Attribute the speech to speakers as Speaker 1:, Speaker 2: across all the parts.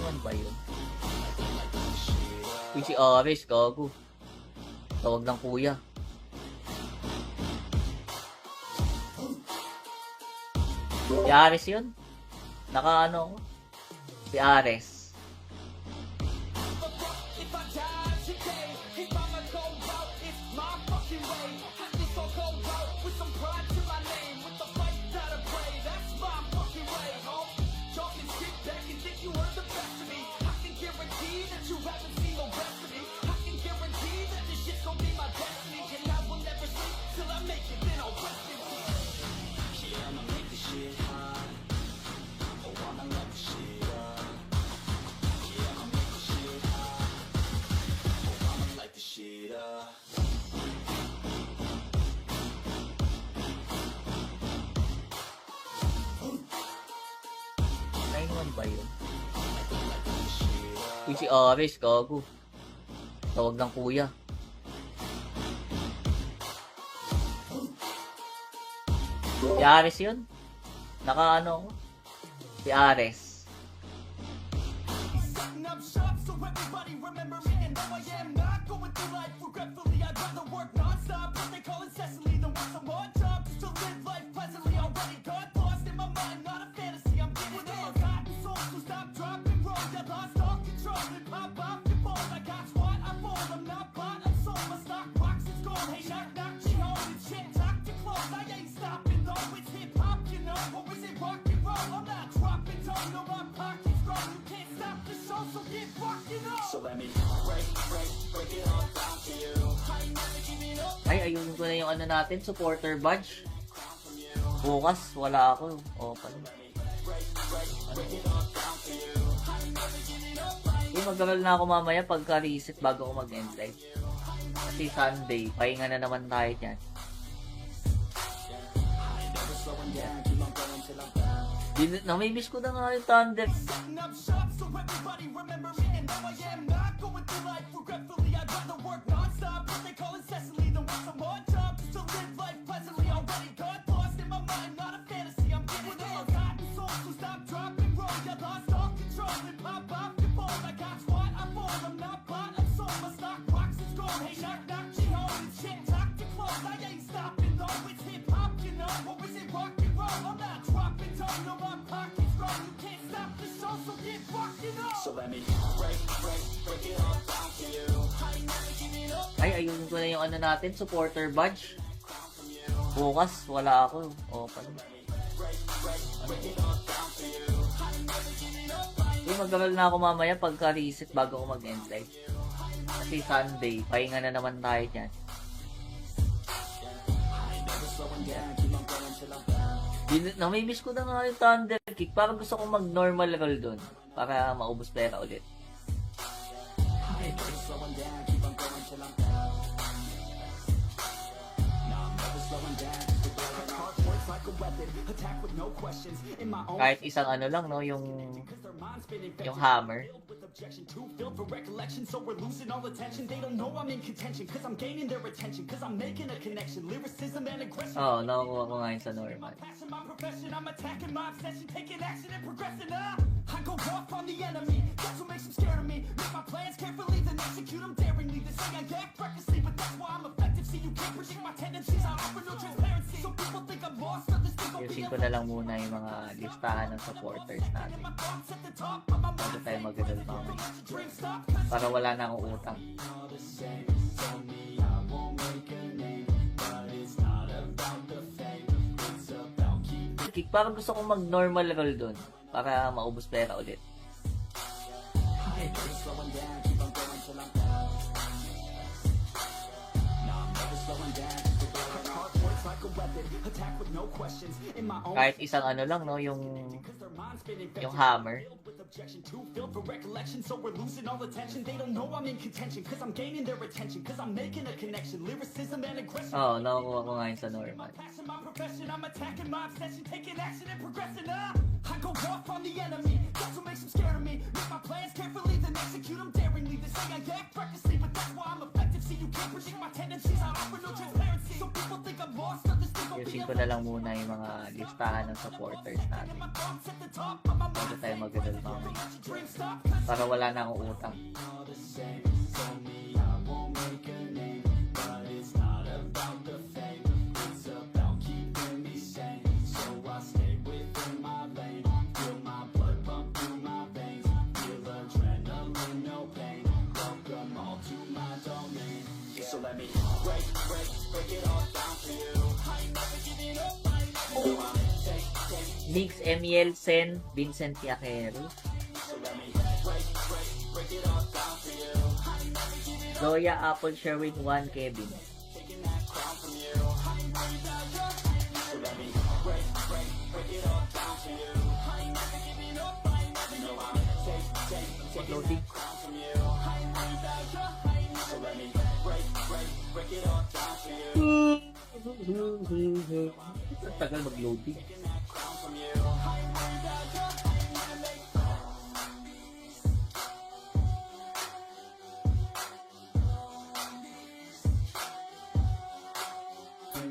Speaker 1: naman ba yun? Uy, si Ares, gago. Tawag ng kuya. Si Ares yun? Naka ano ako? Si Ares. Naman ba yun? Uy, si Ares, gago. Tawag ng kuya. Si Ares yun? Naka ano ako? Si Ares. Ay, ayun ko na yung ano natin, supporter badge. Bukas, wala ako. O, pala. Mag-aral na ako mamaya pagka-reset bago ako mag-end live. Kasi Sunday, pahinga na naman tayo dyan. Namimiss ko na nga yung Thunder. Ay, ayun ko na yung ano natin, supporter badge. Bukas, wala ako. O, pala. Mag-aral na ako mamaya pagka-reset bago ako mag-end live. Kasi Sunday, pahinga na naman tayo dyan. Namimiss ko na nga yung Thunder Kick. Parang gusto kong mag-normal roll dun. Para maubos pera ulit. Kahit isang ano lang, no, yung hammer. Oh, nakukuha ko ngayon sa normal. Ayusin ko na lang muna yung mga listahan ng supporters natin bago tayo mag-aral mamaya para wala na akong utang. Kick, parang gusto kong mag-normal roll dun para maubos pera ulit. Kahit isang ano lang, no, yung hammer. Oh, nakukuha ko ngayon sa normal. Ayusin ayusin ko na lang muna yung mga listahan ng supporters natin. Bago tayo mag-ganun mamaya. Para wala na akong utang.
Speaker 2: So let me break it all down for you. I ain't never giving up, I ain't never giving up.
Speaker 1: Mix Emiel Sen, Vincent Yaquero,
Speaker 2: So let me break it all down for you. I ain't never giving up,
Speaker 1: Zoya Apple Sherwin 1, Kevin,
Speaker 2: taking that crown from you. I ain't worried about your So let me break it all down for you. I ain't never giving up, I ain't never giving up. Taking
Speaker 1: Loading.
Speaker 2: that crown from you. I ain't worried about your So let me break it all down for you.
Speaker 1: Tagal mag-loading.
Speaker 2: Taking that crown from you. I ain't worried about your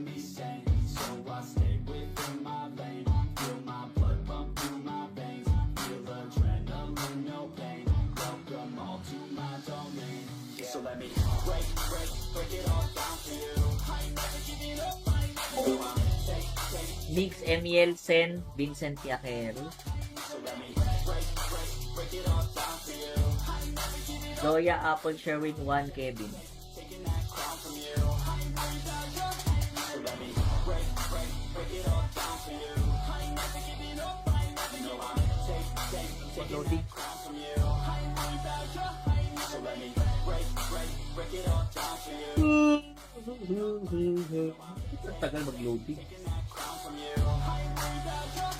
Speaker 2: me sane, so I stay within my lane. Feel my blood pump through my veins. Feel adrenaline, no pain. Welcome all to my domain. So let me break it all down for you. I ain't never giving up, I ain't never giving up.
Speaker 1: Mix Emiel Sen, Vincent Yaquero,
Speaker 2: So let me break it all down for you. I ain't never giving up,
Speaker 1: Zoya Apple Sherwin 1, Kevin,
Speaker 2: taking that crown from you. I ain't worried about your So let me break it all down for you. I ain't never giving up, I ain't never giving up. Taking
Speaker 1: Loading.
Speaker 2: that crown from you. I ain't worried about your So let me break it all down for you.
Speaker 1: Tagal mag-loading.
Speaker 2: Taking that crown from you. I ain't worried about your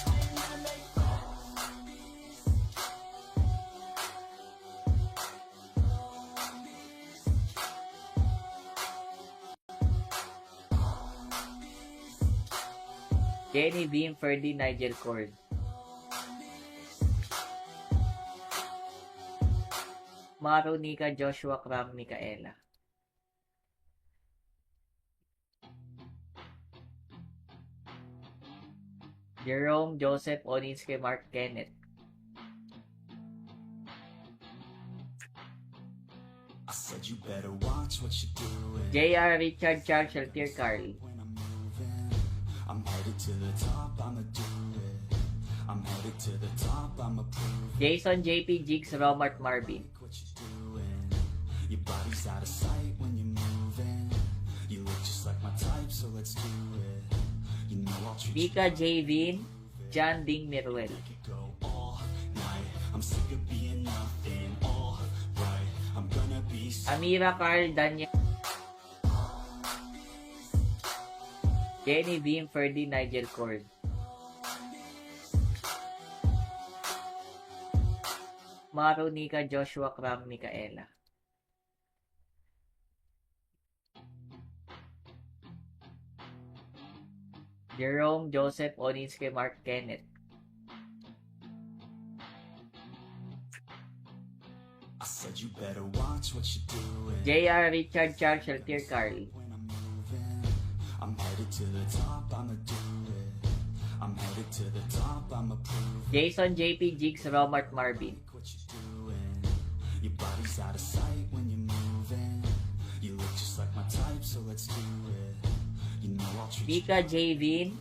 Speaker 1: Jenny Beam, Ferdy, Nigel Cord, Maru, Nika, Joshua, Cram, Micaela, Jerome, Joseph, Oninske, Mark, Kenneth,
Speaker 2: I said you better watch what you're doing.
Speaker 1: JR, Richard, Charles, Sheltier, Carl,
Speaker 2: When I'm moving, I'm headed to the top, I'ma do it. I'm headed to the top, I'ma prove it.
Speaker 1: Jason, JP, Jigs, Romart, Marvin,
Speaker 2: Like what you're doing. Your body's out of sight when you're moving. You look just like my type, so let's do it. You know I'll treat you
Speaker 1: Vika, Javin, John Ding, Miruel,
Speaker 2: like it go all night. I'm sick of being nothing, all right. I'm gonna be so
Speaker 1: Amira, Carl, Daniel, Jenny Beam, Ferdy, Nigel Cord, Maru, Nika, Joshua, Cram, Micaela, Jerome, Joseph, Oninske, Mark, Kenneth,
Speaker 2: I said you better watch what you're doing.
Speaker 1: JR, Richard, Charles, Sheltier, Carl,
Speaker 2: When I'm moving, I'm headed to the top, I'ma do it. I'm headed to the top, I'ma prove it.
Speaker 1: Jason, JP, Jigs, Romart, Marvin,
Speaker 2: Like what you're doing. Your body's out of sight when you're moving. You look just like my type, so let's do it. You know I'll treat you
Speaker 1: Vika, Javin,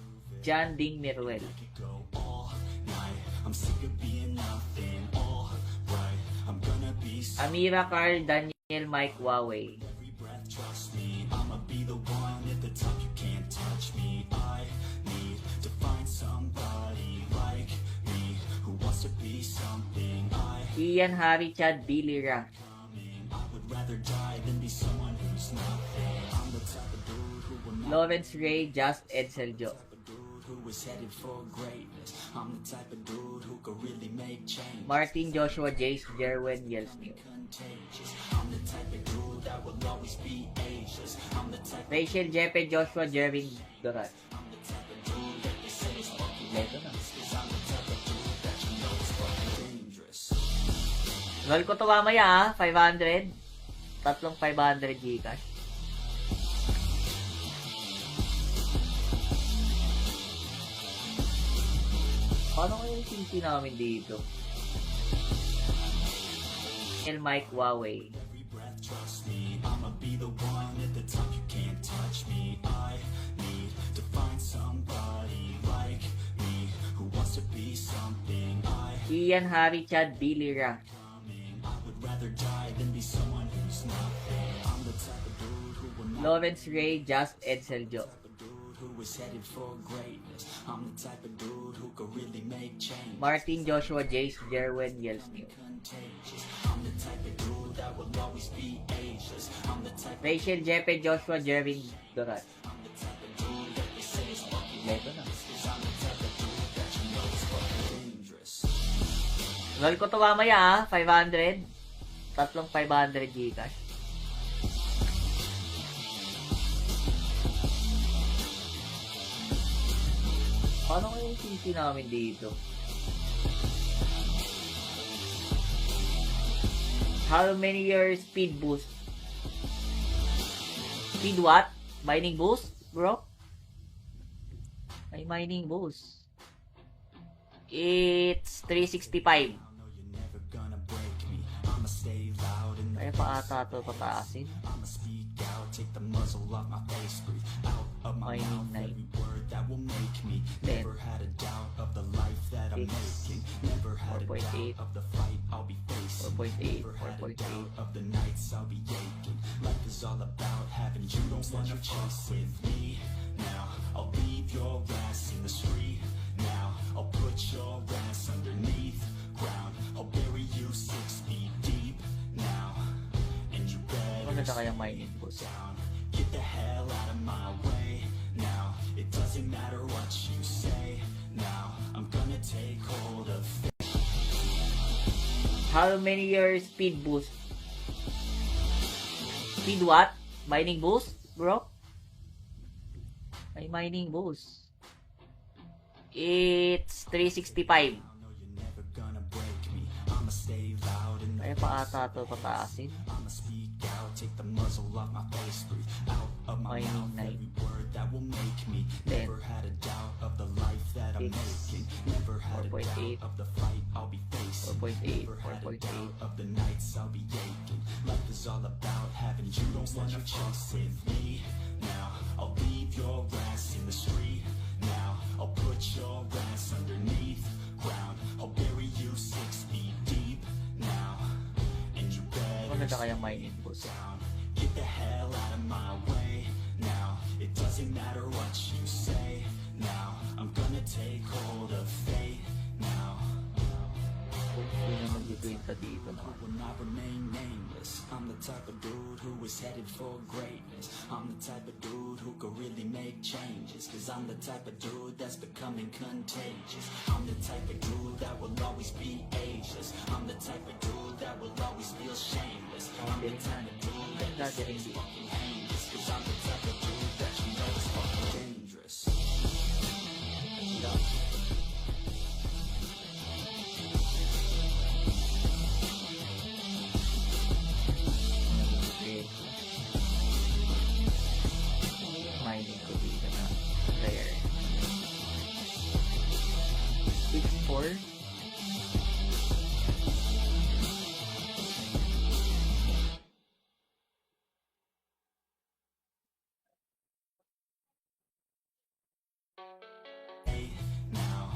Speaker 1: John Ding, Miruel,
Speaker 2: like it go all night. I'm sick of being nothing, all right. I'm gonna be so
Speaker 1: Amira, Carl, Daniel, Mike, Huawei,
Speaker 2: every breath, trust me. I'ma be the one at the top, you can't touch me. I need to find somebody like me who wants to be something.
Speaker 1: Ian, Harry, Chad, Billy, Ra,
Speaker 2: I would rather die than be someone who's nothing. I'm the type of dude who will not
Speaker 1: Lawrence Ray, Just, Edsel, Jo,
Speaker 2: be the dude who is headed for greatness. I'm the type of dude who could really make change.
Speaker 1: Martin, Joshua, Jace, Jerwin, Yelsnew,
Speaker 2: Contagious. I'm the type of dude that will always be ageless. I'm the type
Speaker 1: Rachel, Jepe, Joshua, Jervin, Dorat.
Speaker 2: I'm the type of dude that they say is fucking
Speaker 1: Ito na.
Speaker 2: dangerous. I'm the type of dude that you know is fucking dangerous.
Speaker 1: Roll ko to mamaya 500. Tatlong 500 Gcash. Paano kaya yung CC namin dito? El Mike Huawei.
Speaker 2: Every breath, trust me, I'ma be the one at the top. You can't touch me. I need to find somebody like me who wants to be something.
Speaker 1: Ian Harry Chad Bilira.
Speaker 2: I would rather die than be someone who's nothing. I'm the type of dude who will not
Speaker 1: Lawrence Ray Just Edseljo.
Speaker 2: type of dude who is headed for greatness. I'm the type of dude who could really make change.
Speaker 1: Martin Joshua Jace Jerwin Yelsnew.
Speaker 2: Contagious. I'm the type of dude that will always be ageless. I'm the type
Speaker 1: Rachel Jeppe Joshua Jervin Dorat.
Speaker 2: I'm the type of dude that they say is fucking
Speaker 1: Leto na.
Speaker 2: cause I'm the type of dude that you know is fucking dangerous.
Speaker 1: Roll ko to mamaya 500. Tatlong 500 Gcash. Paano kaya yung CC namin dito? How many years speed boost? Speed what? Mining boost, bro? May mining boost. It's 365.
Speaker 2: I know you're never gonna break me. I'ma stay loud and
Speaker 1: Kaya pa ata ito pataasin.
Speaker 2: I'ma speak out, take the muzzle off my face, breathe out of my
Speaker 1: Mining
Speaker 2: mouth
Speaker 1: night.
Speaker 2: every word that will make me.
Speaker 1: Ten.
Speaker 2: Never had a doubt of the life that I'm
Speaker 1: Six.
Speaker 2: making. Never had a
Speaker 1: 4.8.
Speaker 2: doubt of the fight I'll be facing.
Speaker 1: 4.8,
Speaker 2: Never had a
Speaker 1: 4.8.
Speaker 2: doubt of the nights I'll be aching. Life is all about having you don't wanna chase with me. Now I'll leave your ass in the street. Now I'll put your ass underneath ground. I'll bury you 6 feet deep now, and you better
Speaker 1: Ano na kaya mining boost?
Speaker 2: down. Get the hell out of my way now. It doesn't matter what you say now. I'm gonna take hold of
Speaker 1: How many years speed boost? Speed what? Mining boost, bro? May mining boost. It's 365.
Speaker 2: I know you're never gonna break me. I'ma stay loud and
Speaker 1: Kaya pa ata ito pataasin.
Speaker 2: I'ma speak out, take the muzzle off my face, breathe out of my
Speaker 1: Mining
Speaker 2: mouth
Speaker 1: night.
Speaker 2: every word that will make me.
Speaker 1: Ten.
Speaker 2: Never had a doubt of the life that I'm
Speaker 1: Six.
Speaker 2: making. Never had a
Speaker 1: 4.8.
Speaker 2: doubt of the fight I'll be facing.
Speaker 1: 4.8,
Speaker 2: Never had a
Speaker 1: 4.8.
Speaker 2: doubt of the nights I'll be aching. Life is all about having you don't wanna chase with me. Now I'll leave your ass in the street. Now I'll put your ass underneath ground. I'll bury you 6 feet deep now, and you better
Speaker 1: Ano na kaya mining boost?
Speaker 2: down. Get the hell out of my way now. It doesn't matter what you say now. I'm gonna take hold of fate now.
Speaker 1: Hindi na mag-kwenta dito
Speaker 2: I
Speaker 1: naman.
Speaker 2: will not remain nameless. I'm the type of dude who is headed for greatness. I'm the type of dude who could really make changes. Cause I'm the type of dude that's becoming contagious. I'm the type of dude that will always be ageless. I'm the type of dude that will always feel shameless. I'm the type of dude that
Speaker 1: Dati rin di.
Speaker 2: fucking hangless. Cause I'm the type of dude that you know is fucking dangerous.
Speaker 1: Okay. Mining ko dito na rare. 6-4.
Speaker 2: Hey, now.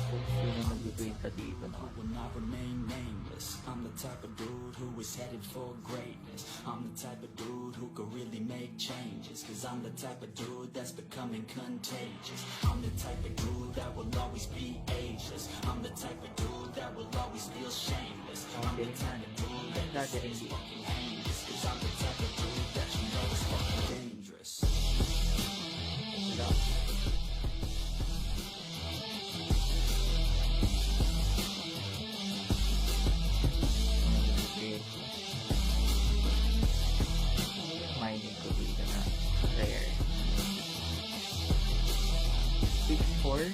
Speaker 1: Hindi na mag-kwenta dito
Speaker 2: I
Speaker 1: naman.
Speaker 2: will not remain nameless. I'm the type of dude who is headed for greatness. I'm the type of dude who could really make changes. Cause I'm the type of dude that's becoming contagious. I'm the type of dude that will always be ageless. I'm the type of dude that will always feel shameless. I'm the type of dude that
Speaker 1: Dati rin di.
Speaker 2: fucking hangless. Cause I'm the type of dude that you know is fucking dangerous.
Speaker 1: Okay. Mining ko dito na rare. 6-4.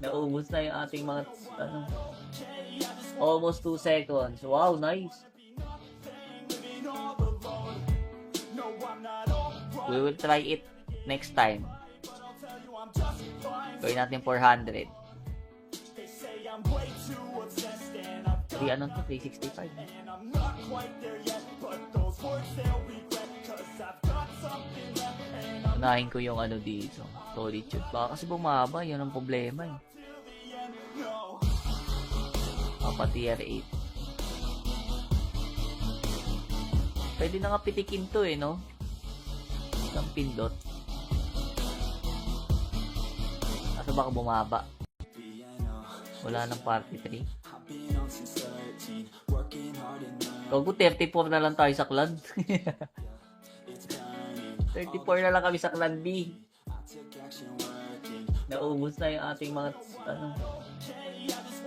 Speaker 1: Naubos na yung ating mga, almost 2 seconds. Wow, nice. We will try it next time. Gawin natin 400. Ano to? 365. Unahin ko yung ano dito. Solitude. Baka kasi bumaba. Yun ang problema eh. Pa tier 8. Pwede na nga pitikin to eh, no? Isang pindot. Kaso baka bumaba. Wala nang party 3. Gogo, 34 na lang tayo sa clan. 34 na lang kami sa clan B. Naubos na yung ating mga, ano,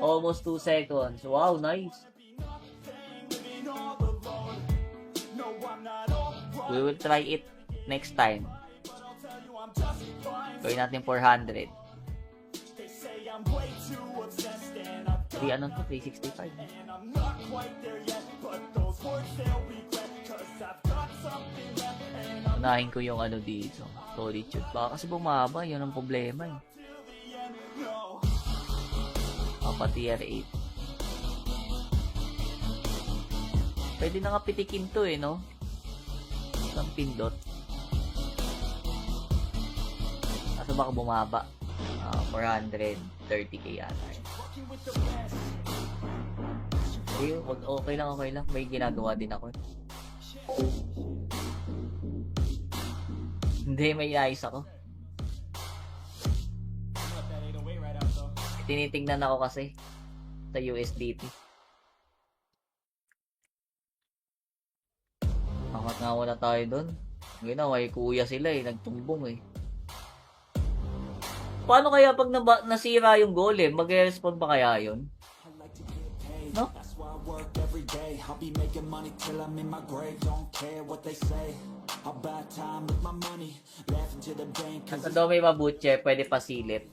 Speaker 1: almost 2 seconds. Wow, nice. We will try it next time. Gawin natin 400. Ano to? 365. Unahin ko yung ano dito. Solitude. Baka kasi bumaba. Yun ang problema eh. Papa tier 8. Pwede na nga pitikin to eh, no? Isang pindot. Kaso baka bumaba. 430k yata. Okay lang, okay lang. May ginagawa din ako. Hindi, may ayos ako. Tinitingnan ako kasi sa USDT. Angat nga wala tayo doon. Ginawa, may kuya sila eh. Nagtumbong eh. Paano kaya pag nasira yung golem? Mag-respond pa kaya yun? No? Nasa Domi Mabuche, pwede pasilip.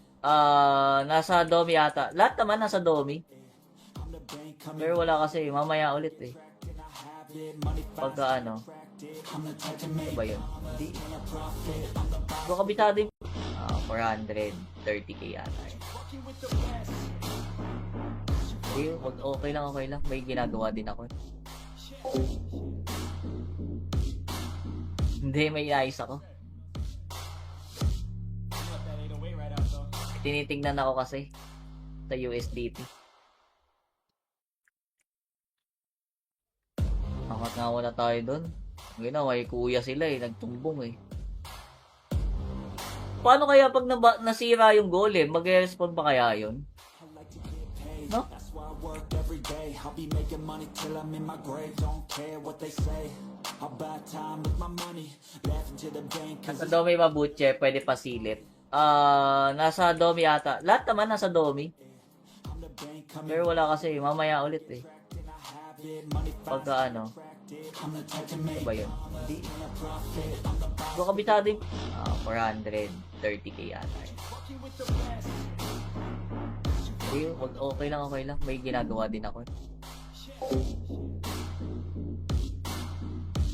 Speaker 1: Nasa Domi ata. Lahat naman nasa Domi. Pero wala kasi, mamaya ulit eh. Pagka ano. Ano ba yun? Hindi. Kung kabitado yung 430k yata eh. Okay lang, okay lang. May ginagawa din ako. Hindi, may ayos ako. Tinitingnan ako kasi sa USDT. Angat nga wala tayo doon. Ginawa, may kuya sila eh. Nagtumbong eh. Paano kaya pag nasira yung golem? Mag-respond pa kaya yun? No? Nasa Domi Mabuche, pwede pasilip. Nasa Domi ata. Lahat naman nasa Domi. Pero wala kasi, mamaya ulit eh. Pagka ano. Ano ba yun? Hindi. Kung kabitado yung 430k yata eh. Okay lang, okay lang. May ginagawa din ako.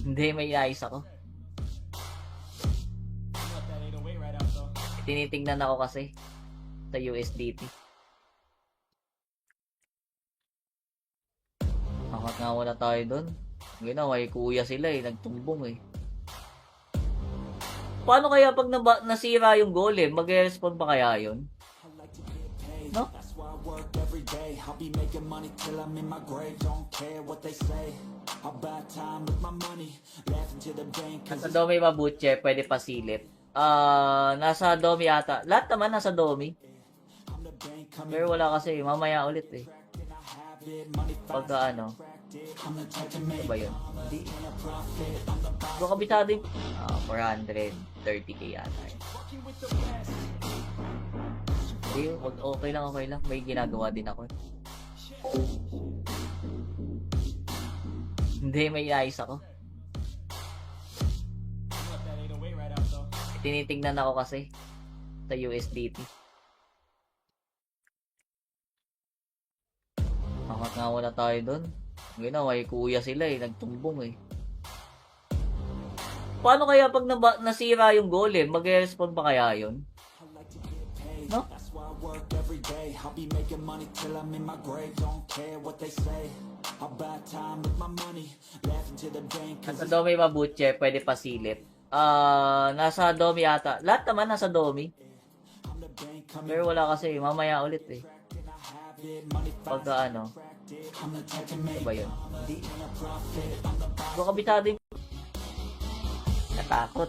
Speaker 1: Hindi, may ayos ako. Tinitingnan ako kasi sa USDT. Angat nga wala tayo doon. Ginawa, may kuya sila eh. Nagtumbong eh. Paano kaya pag nasira yung golem? Mag-respond pa kaya yun? No? Nasa Domi Mabuche, pwede pasilip. Nasa Domi ata. Lahat naman nasa Domi. Pero wala kasi, mamaya ulit eh. Pagka ano. Ano ba yun? Hindi. Kung kabitado yung 430k yata eh. Okay lang, okay lang. May ginagawa din ako. Hindi, may ayos ako. Tinitingnan ako kasi sa USDT. Angat nga wala tayo doon. Ginawa, may kuya sila eh. Nagtumbong eh. Paano kaya pag nasira yung golem? Mag-respond pa kaya yun? No? Nasa Domi Mabuche, pwede pasilip. Nasa Domi ata. Lahat naman nasa Domi. Pero wala kasi, mamaya ulit eh. Pagka ano. Ano ba yun? Hindi. Kung kabitado yung natakot.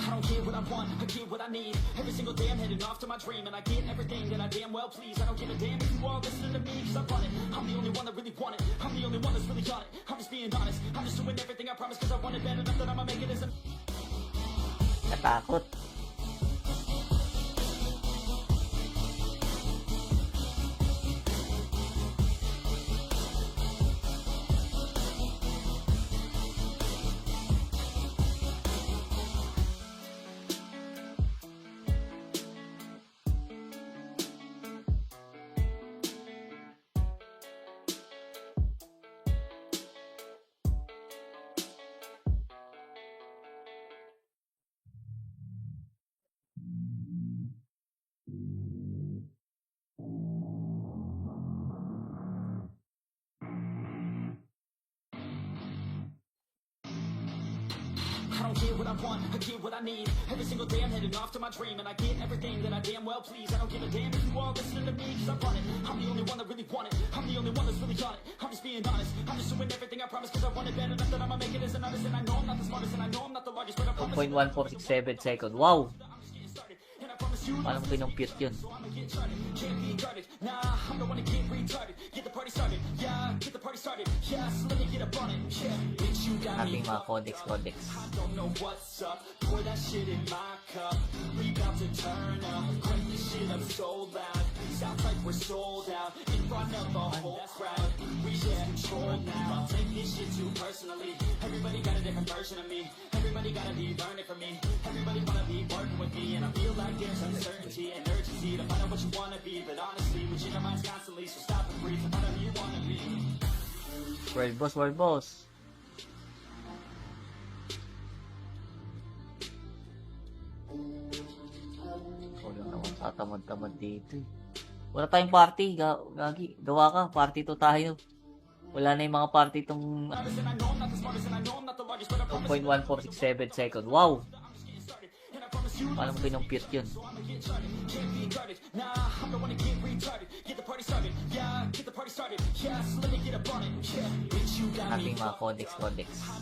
Speaker 2: I don't get what I want, I get what I need. Every single day I'm heading off to my dream, and I get everything that I damn well please. I don't give a damn if you all listening to me, cause I run it. I'm the only one that really want it. I'm the only one that's really on it. I'm just being honest. I'm just doing everything I promise, cause I want it bad enough that I'ma make it as a...
Speaker 1: Natakot.
Speaker 2: I don't get what I want, I get what I need. Every single day I'm heading off to my dream, and I get everything that I damn well please. I don't give a damn if you all listening to me, cause I run it. I'm the only one that really want it. I'm the only one that's really on it. I'm just being honest. I'm just doing everything I promise, cause I want it bad enough that I'ma make it as an artist. And I know I'm not the smartest, and I know I'm not the largest, but I promise
Speaker 1: 1.1467 second. Wow!
Speaker 2: I'm just getting started. And I promise you,
Speaker 1: Paano mo kinumpute yun?
Speaker 2: so I'ma get charted. Can't be guarded. Nah, I'm the one to get retarded. Get the party started. Yeah, get the party started. Yeah, so let me get up on it. Yeah, bitch, you got me.
Speaker 1: Ating mga codex.
Speaker 2: I don't know what's up. Pour that shit in my cup. We about to turn up. Crank this shit up so loud. Sounds like we're sold out in front of a whole crowd. We get control now. I'll take this shit too personally. Everybody got a different version of me. Everybody gotta be learning from me. Everybody wanna be working with me, and I feel like there's uncertainty and urgency to find out what you wanna be. But honestly, we change our minds constantly, so stop and breathe and find out who you wanna be.
Speaker 1: World boss, world boss. Wala naman tatamad-tamad dito eh. Wala tayong party, gagi. Gawa ka, party to tayo. Wala na yung mga party tong 1.1467 second. Wow! Paano mo kinumpute yun?
Speaker 2: Can't be guarded. Nah, I'm the one to get retarded. Get the party started. Yeah, get the party started. Yeah, so let me get up on it. Yeah, bitch, you got me.
Speaker 1: Ating mga codex.
Speaker 2: I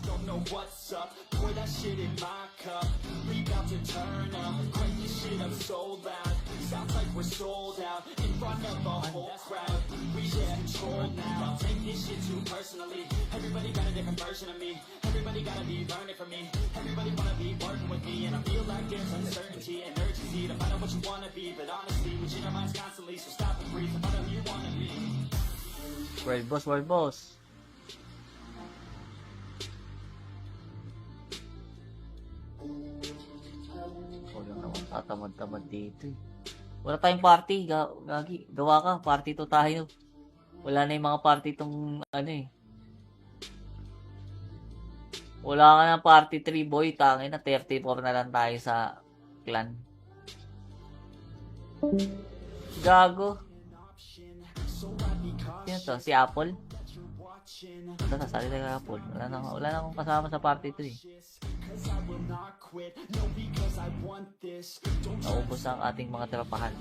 Speaker 2: don't know what's up. Pour that shit in my cup. We about to turn up. Crank this shit up so loud. Sounds like we're sold out in front of a whole crowd. We get control now. I'll take this shit too personally. Everybody got a different version of me. Everybody gotta be learning from me. Everybody wanna be working with me, and I feel like there's uncertainty and urgency to find out what you wanna be. But honestly, we change our minds constantly, so stop and breathe and find out who you wanna be.
Speaker 1: World boss, world boss. Wala naman tatamad-tamad dito eh. Wala tayong party, gagi. Gawa ka, party to tayo. Wala na yung mga party tong ano eh. Wala ka ng party 3 boy, tangin na 34 na lang tayo sa clan. Gago. Sino to? Si Apple? Ito, nasali na Apple. Wala na akong kasama sa party to eh. Naubos ang ating mga trapahan.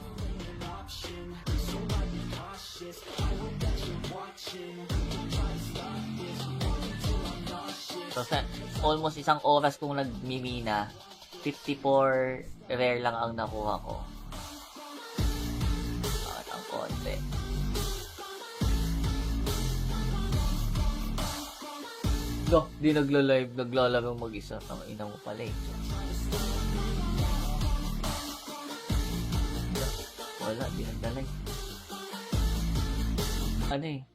Speaker 1: So, almost isang oras kong nagmimina, 54 rare lang ang nakuha ko. At ang konti. No, di nagla-live, naglalaro mag-isa. Ang ina mo pala eh. Wala, di nagla-live. Ano eh?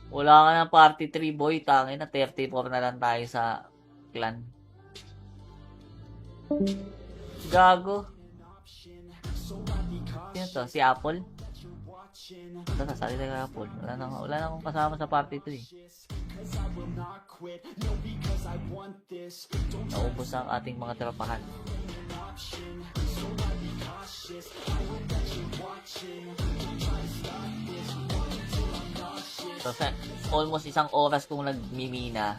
Speaker 1: Wala ka ng party 3 boy, tangin na 34 na lang tayo sa clan. Gago. Sino to? Si Apple? Ito, nasali na Apple. Wala na akong kasama sa party to eh. Naubos ang ating mga trapahan. So, almost isang oras kong nagmimina.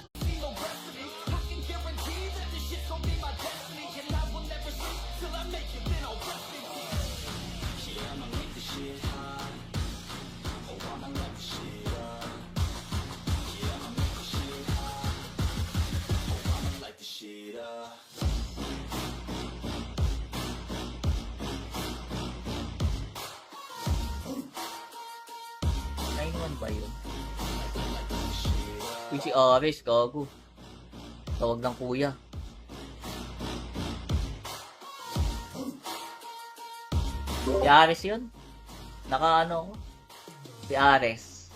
Speaker 1: ba yun? Uy, si Ares, gago. Tawag ng kuya. Si Ares yun? Naka ano? Si Ares.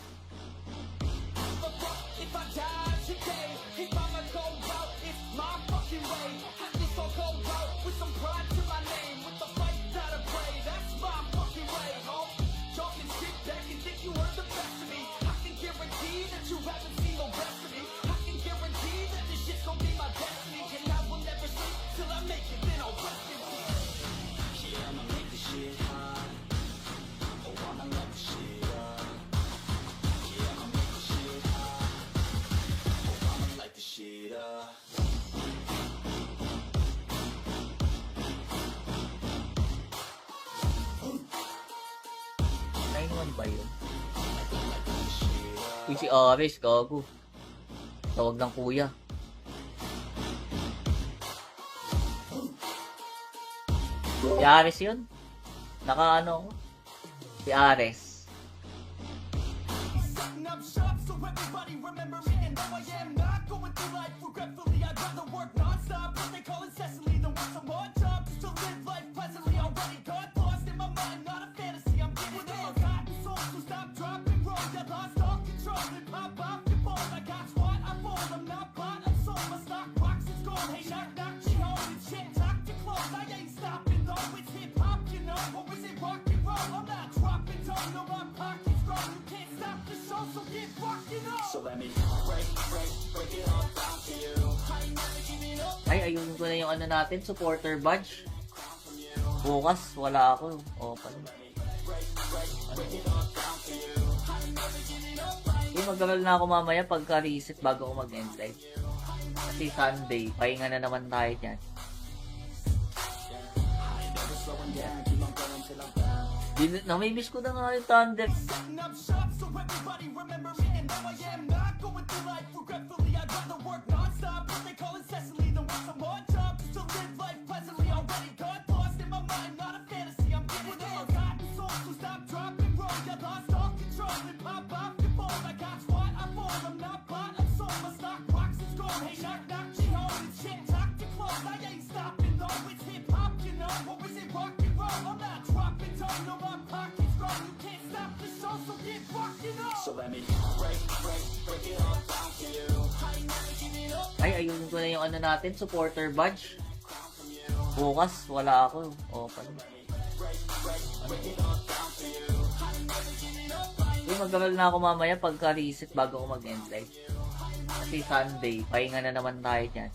Speaker 2: If I die today, if I'ma go out, it's my fucking way. I just gon' go out with some pride to my name, with the fight that I pray. That's my fucking way. Y'all can sit back and think you heard the best of me. I can guarantee that you haven't seen the rest of me. I can guarantee that this shit's gon' be my destiny, and I will never sleep till I make it. Then I'll rest in peace. Yeah, I'ma make this shit hot. Oh, I'ma light this shit up. Yeah, I'ma make this shit hot. Oh, I'ma light this shit up.
Speaker 1: 9-1 ba yun? Uy, si Ares, gago. Tawag ng kuya. Si Ares yun? Naka ano? Si Ares.
Speaker 2: Setting up shop so everybody remember me. And though I am not going through life regretfully, I'd rather work non-stop, what they call incessantly, than work some more jobs just to live life pleasantly. Already got lost in my mind, not a fantasy. I'm getting there. Got soul, so stop, drop, and roll. You lost all control and pop off your ball. I got squat, I fall. I'm not bought, I'm sold. My stock box is gone. Hey, knock, knock, she home and shit. Talk to close. I ain't stopping though. It's hip hop, you know, or is it rock and roll? I'm not dropping down. No, my pocket's grown. You can't stop the show, so get fucking up. So let me break it all down to you. I ain't never giving up.
Speaker 1: Ay, ayun ko na yung ano natin, supporter badge. Bukas, wala ako. O, pala. Yung mag-aral na ako mamaya pagka-reset bago ako mag-end live. Kasi Sunday, pahinga na naman tayo dyan. Namimiss ko na nga yung Thunder.
Speaker 2: Setting up shop so everybody remember me. And though I am not going through life regretfully, I'd rather work non-stop, what they call incessantly, than work some more jobs just to live life pleasantly. Already got lost in my mind, not a fantasy. I'm getting there. Got soul, so stop, drop, and roll. You lost all control and pop off your ball. I got squat, I fall. I'm not bought, I'm sold. My stock box is gone. Hey, knock, knock, she home and shit. Talk to close. I ain't stopping though. It's hip hop, you know, or is it rock and roll? I'm not dropping down. No, my pocket's grown. You can't stop the show, so get fucking up. So let me break it all down to you. I ain't never giving up.
Speaker 1: Ay, ayun ko na yung ano natin, supporter badge. Bukas, wala ako. O, pala. Yung mag-aral na ako mamaya pagka-reset bago ako mag-end live. Kasi Sunday, pahinga na naman tayo dyan.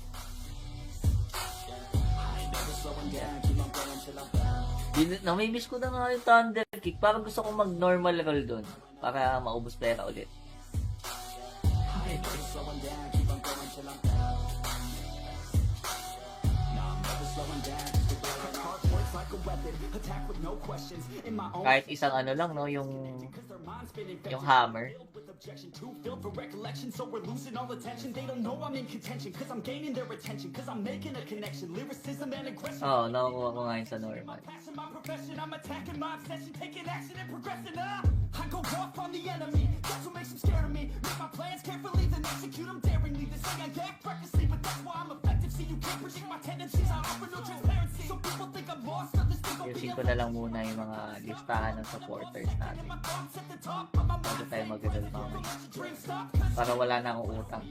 Speaker 1: Namimiss ko na nga yung Thunder Kick. Parang gusto kong mag-normal roll dun. Para maubos pera ulit. Kahit isang ano lang, no, yung hammer.
Speaker 2: Objection too filled for recollection, so we're losing all attention. They don't know I'm in contention, cause I'm gaining their attention, cause I'm making a connection. Lyricism and aggression.
Speaker 1: Oo, nakukuha ko nga yun sa normal.
Speaker 2: Passion, my profession, I'm attacking my obsession, taking action and progressing. I go off on the enemy, that's what makes them scared of me. Make my plans carefully, then execute them daringly. They say I act recklessly, but that's why I'm effective. See, you can't predict my tendencies, I offer no transparency. So people think I'm lost, others think I'm
Speaker 1: Ayusin ko na lang muna yung mga listahan ng supporters natin. Bago tayo mag-aral mamaya. Para wala na akong utang.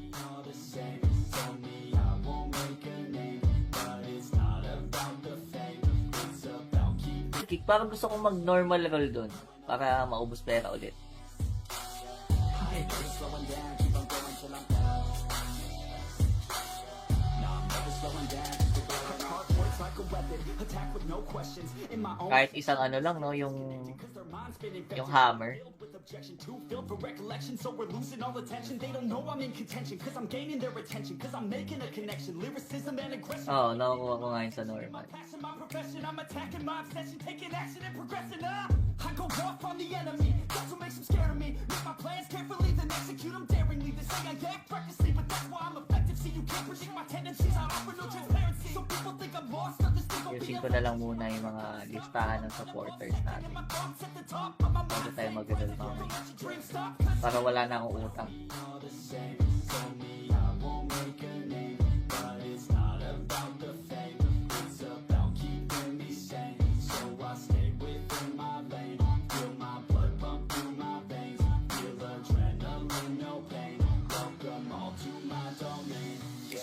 Speaker 1: Kick, parang gusto kong mag-normal roll dun. Para maubos pera ulit. Kahit isang ano lang, no, yung hammer.
Speaker 2: Objection too filled for recollection, so we're losing all attention. They don't know I'm in contention, cause I'm gaining their attention, cause I'm making a connection. Lyricism and aggression.
Speaker 1: Oo, nakukuha ko nga yun sa normal.
Speaker 2: Passion, my profession, I'm attacking my obsession, taking action and progressing. I go off on the enemy, that's what makes them scared of me. Make my plans carefully, then execute them daringly. They say I act recklessly, but that's why I'm effective. See, you can't predict my tendencies, I offer no transparency. So people think I'm lost, others think I'm
Speaker 1: Ayusin ko na lang muna yung mga listahan ng supporters natin. Bago tayo mag-reveal mamaya. Para wala na akong utang.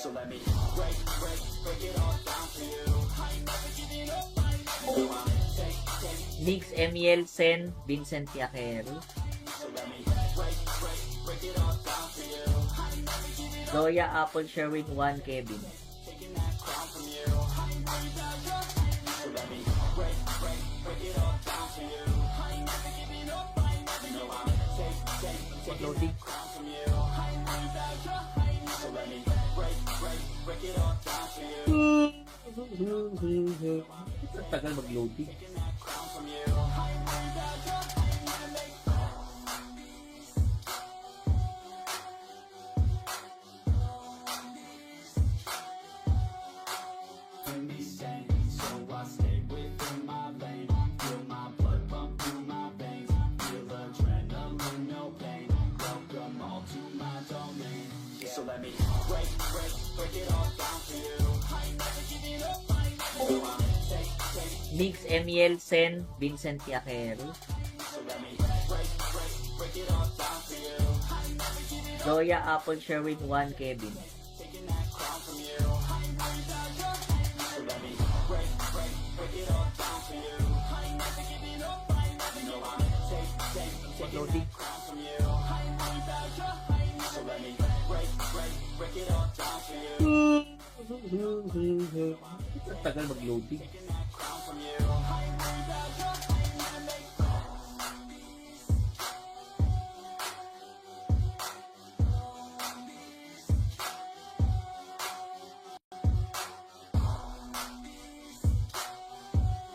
Speaker 2: So let me break it all down for you. I ain't never giving up, I ain't never giving up.
Speaker 1: Nix, Emiel, Sen, Vincent Yaquero,
Speaker 2: So let me break it all down for you. I ain't never giving up,
Speaker 1: Zoya, Apple, Sherwin, Juan, Kevin.
Speaker 2: taking that crown from you. I ain't never giving up. So let me break it all down for you. I ain't never giving up, I ain't never giving up. Taking
Speaker 1: Loading.
Speaker 2: that crown from you. I ain't never giving up. So let me break it all down for you.
Speaker 1: Ang tagal mag-loading.
Speaker 2: Taking that crown from you. I ain't never giving up. Insane, so I stay within my lane. Feel my blood pump through my veins. Feel adrenaline, no pain. Welcome all to my domain. So let me break it all down for you. I ain't never giving up, I ain't never giving up.
Speaker 1: Nix, Emiel, Sen, Vincent Yaquero,
Speaker 2: So let me break it all down for you. I ain't never giving up,
Speaker 1: Zoya, Apple, Sherwin, Juan, Kevin.
Speaker 2: taking that crown from you. I ain't never giving up. So let me break it all down for you. I ain't never giving up, I ain't never giving up. Taking
Speaker 1: Loading.
Speaker 2: that crown from you. I ain't never giving up. So let me break it all down for you.
Speaker 1: Ang tagal mag-loading.
Speaker 2: Taking that crown from you. I ain't never giving up.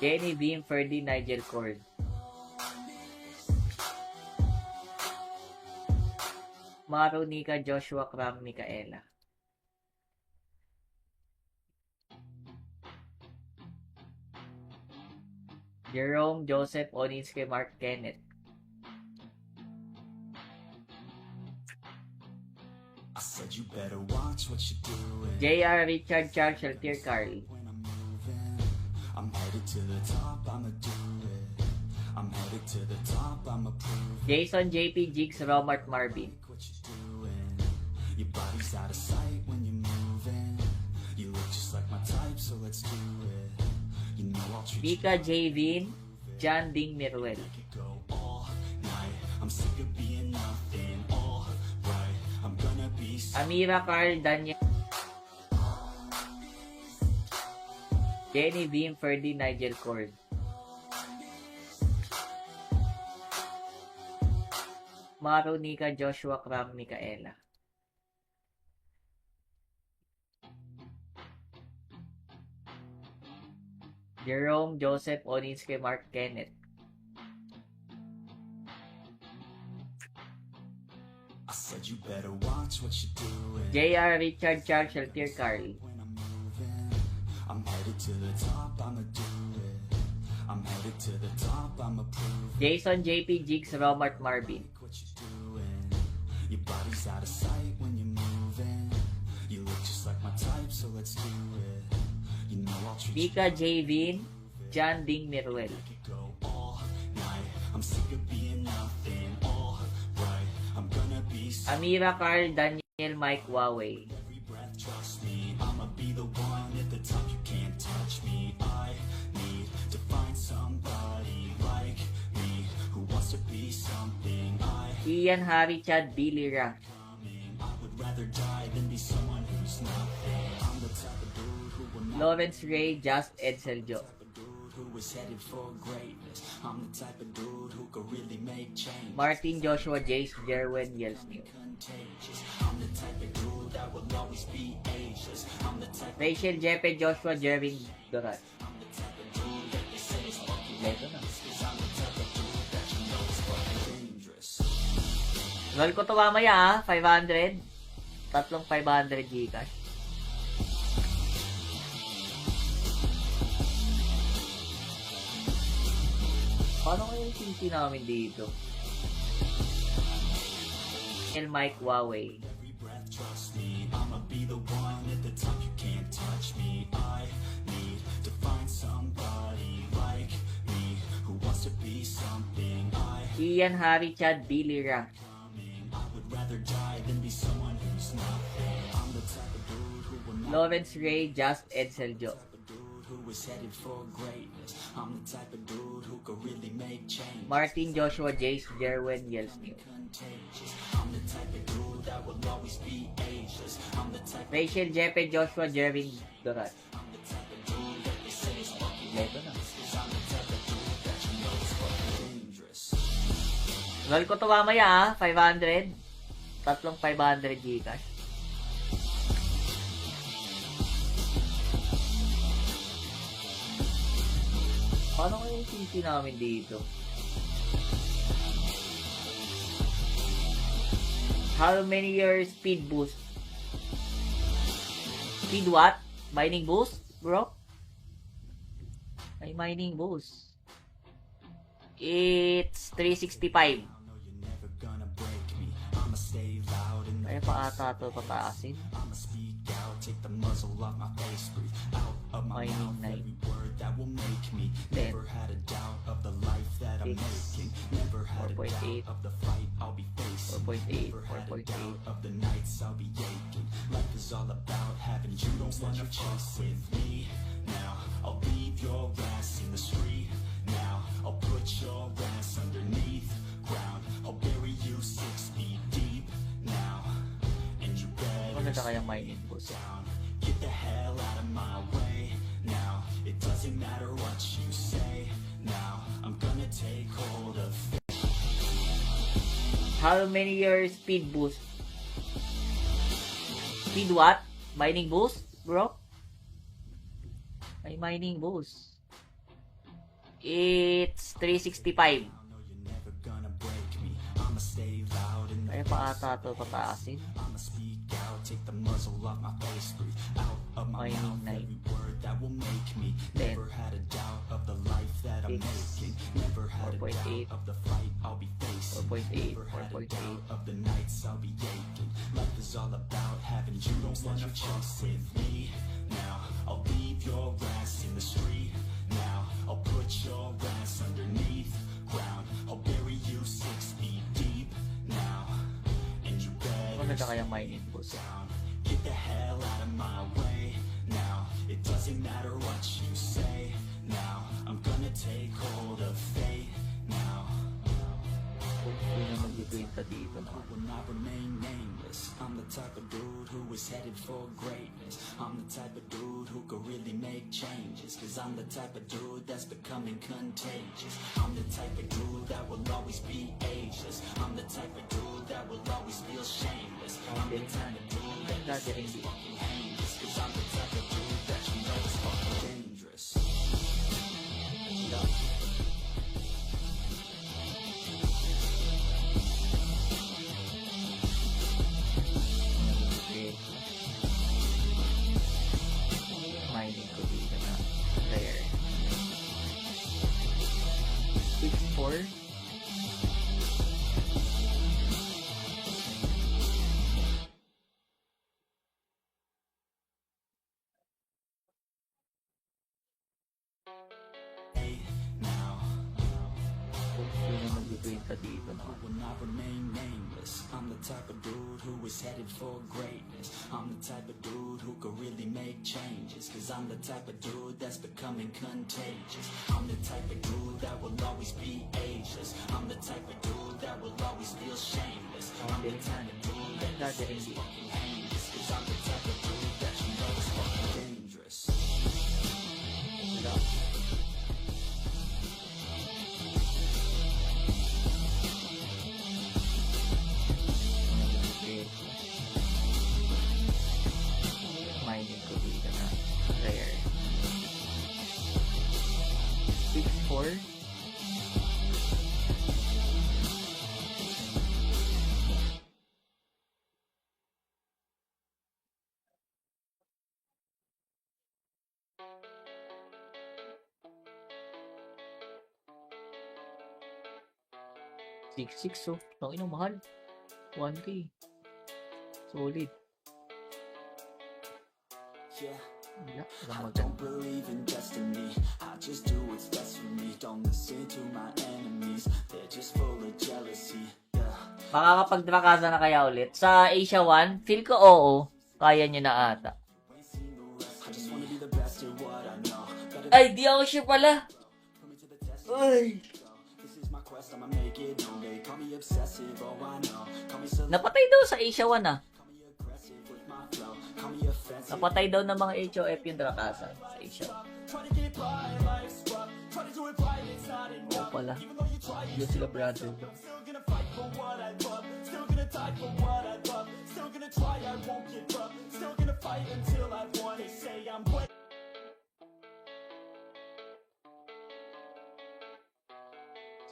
Speaker 1: Jenny, Beam, Ferdy, Nigel, Cord. Maru, Nika, Joshua, Cram, Micaela. Jerome, Joseph, Oninske, Mark, Kenneth.
Speaker 2: I said you better watch what you're doing.
Speaker 1: JR, Richard, Charles, Sheltier, Carl.
Speaker 2: When I'm moving, I'm headed to the top, I'ma do it. I'm headed to the top, I'ma prove it.
Speaker 1: Jason, JP, Jigs, Romart, Marvin.
Speaker 2: Like what you're doing. Your body's out of sight when you're moving. You look just like my type, so let's do it. You know I'll treat you
Speaker 1: Vika, Javin, John, Ding, Miruel.
Speaker 2: like it go all night. I'm sick of being nothing, all right. I'm gonna be so
Speaker 1: Amira, Carl, Daniel. Jenny, Beam, Ferdy, Nigel, Cord. Maru, Nika, Joshua, Cram, Micaela. Jerome, Joseph, Oninske, Mark, Kenneth.
Speaker 2: I said you better watch what you're doing.
Speaker 1: JR, Richard, Charles, Sheltier, Carl.
Speaker 2: When I'm moving, I'm headed to the top, I'ma do it. I'm headed to the top, I'ma prove it.
Speaker 1: Jason, JP, Jigs, Romart, Marvin.
Speaker 2: Like what you're doing. Your body's out of sight when you're moving. You look just like my type, so let's do it. You know I'll treat you
Speaker 1: Vika, Javin, John, Ding, Miruel.
Speaker 2: like it go all night. I'm sick of being nothing, all right. I'm gonna be so
Speaker 1: Amira, Carl, Daniel, Mike, Huawei.
Speaker 2: every breath, trust me. I'ma be the one at the top, you can't touch me. I need to find somebody like me who wants to be something.
Speaker 1: Ian, Harry, Chad, Billy, Rank.
Speaker 2: I would rather die than be someone who's nothing. I'm the type of dude who will not
Speaker 1: Lawrence Ray, Just, Edsel Jo.
Speaker 2: be the dude who is headed for greatness. I'm the type of dude who could really make change.
Speaker 1: Martin, Joshua, Jace, Jerwin, Yelsnew.
Speaker 2: Contagious. I'm the type of dude that will always be ageless. I'm the type
Speaker 1: Rachel, Jeppe, Joshua, Jervin, Dorat.
Speaker 2: I'm the type of dude that they say is fucking
Speaker 1: Ito na.
Speaker 2: cause I'm the type of dude that you know is fucking dangerous.
Speaker 1: Roll ko to mamaya 500. Tatlong 500 Gcash. Paano kayo yung PC namin dito? El Mike Huawei.
Speaker 2: Every breath, trust me, I'ma be the one at the top. You can't touch me. I need to find somebody like me who wants to be something.
Speaker 1: Ian Harry Chad Bilira.
Speaker 2: I would rather die than be someone who's nothing. I'm the type of dude who will not
Speaker 1: Lawrence Ray Just Edseljo.
Speaker 2: be the dude who is headed for greatness. I'm the type of dude who could really make change.
Speaker 1: Martin Joshua Jace Jerwin Yelsnew.
Speaker 2: Contagious. I'm the type of dude that will always be ageless. I'm the type
Speaker 1: Rachel Jeppe Joshua Jervin Dorat.
Speaker 2: I'm the type of dude that they say is fucking
Speaker 1: Leto na.
Speaker 2: cause I'm the type of dude that you know is fucking dangerous.
Speaker 1: Roll ko to mamaya 500. Tatlong 500 Gcash. Paano kayo yung PC namin dito? How many years speed boost? Speed what? Mining boost, bro? Ay, mining boost. It's 365.
Speaker 2: I know you're never gonna break me. I'ma stay loud and
Speaker 1: Kaya pa ata ito pataasin.
Speaker 2: I'ma speak out, take the muzzle off my face, breathe out of my
Speaker 1: Mining
Speaker 2: mouth
Speaker 1: night.
Speaker 2: every word that will make me.
Speaker 1: Ten.
Speaker 2: Never had a doubt of the life that I'm
Speaker 1: Six.
Speaker 2: making. Never had a
Speaker 1: 4.8.
Speaker 2: doubt of the fight I'll be facing.
Speaker 1: 4.8,
Speaker 2: Never had a
Speaker 1: 4.8.
Speaker 2: doubt of the nights I'll be aching. Life is all about having you don't wanna chase with me. Now I'll leave your ass in the street. Now I'll put your ass underneath ground. I'll bury you 6 feet deep now, and you better
Speaker 1: Maganda kayang mining boost.
Speaker 2: down. Get the hell out of my way now. It doesn't matter what you say now. I'm gonna take hold of
Speaker 1: How many years speed boost? Speed what? Mining boost, bro? Ay, mining boost. It's 365.
Speaker 2: I know you're never gonna break me. I'ma stay loud and
Speaker 1: Kaya pa ata ito pataasin.
Speaker 2: I'ma speak out, take the muzzle off my face, breathe out of my
Speaker 1: Mining
Speaker 2: mouth
Speaker 1: night.
Speaker 2: every word that will make me.
Speaker 1: Ten.
Speaker 2: Never had a doubt of the life that I'm
Speaker 1: Six.
Speaker 2: making. Never had a
Speaker 1: 4.8.
Speaker 2: doubt of the fight I'll be facing.
Speaker 1: 4.8,
Speaker 2: Never had a
Speaker 1: 4.8.
Speaker 2: doubt of the nights I'll be aching. Life is all about having you don't wanna chase with me. Now I'll leave your ass in the street. Now I'll put your ass underneath ground. I'll bury you 6 feet deep now, and you better
Speaker 1: Maganda kayang mining boost.
Speaker 2: down. Get the hell out of my way now. It doesn't matter what you say now. I'm gonna take hold of fate now.
Speaker 1: Kung sino mag-kwenta dito na.
Speaker 2: I will not remain nameless. I'm the type of dude who is headed for greatness. I'm the type of dude who could really make changes. Cause I'm the type of dude that's becoming contagious. I'm the type of dude that will always be ageless. I'm the type of dude that will always feel shameless. I'm the type of dude that
Speaker 1: Gagaling din.
Speaker 2: fucking heinous. Cause I'm the type of dude that you know is fucking dangerous.
Speaker 1: Okay. Mining ko dito na. Rare. 6-4.
Speaker 2: Hey, now.
Speaker 1: Kung sino mag-kwenta dito na.
Speaker 2: I will not remain nameless. I'm the type of dude who is headed for greatness. I'm the type of dude who could really make changes. Cause I'm the type of dude that's becoming contagious. I'm the type of dude that will always be ageless. I'm the type of dude that will always feel shameless. I'm the type of dude that
Speaker 1: Gagaling din.
Speaker 2: fucking heinous. Cause I'm the type of dude that you know is fucking dangerous.
Speaker 1: Okay. Mining ko dito na. Rare. 6-4. 6-6 oh. Tangina, mahal. 1K. Solid.
Speaker 2: Yeah.
Speaker 1: Wala.
Speaker 2: I
Speaker 1: Walang
Speaker 2: don't
Speaker 1: maganda.
Speaker 2: believe in destiny. I just do what's best for me. Don't listen to my enemies. They're just full of jealousy. Yeah.
Speaker 1: Makakapagdrakasa na kaya ulit? Sa Asia 1, feel ko oo. Kaya nyo na ata.
Speaker 2: I just wanna be the best at what I know. Better
Speaker 1: Ay, di ako sure pala.
Speaker 2: put me to the test.
Speaker 1: Ay.
Speaker 2: This is my quest. I'ma make it known. They call me obsessive. Oh, I know. Call me select.
Speaker 1: Napatay daw sa Asia 1 ah.
Speaker 2: Call me aggressive with my flow. Call me offensive.
Speaker 1: Napatay daw ng mga HOF yung Drakasa sa Asia.
Speaker 2: Try to get by, life's rough. Try to do it right, it's not
Speaker 1: Oo
Speaker 2: enough.
Speaker 1: pala.
Speaker 2: Even though you try,
Speaker 1: Hindi sila brother.
Speaker 2: still gonna fight for what I love. Still gonna die for what I love. Still gonna try, I won't give up. Still gonna fight until I've won. They say I'm way.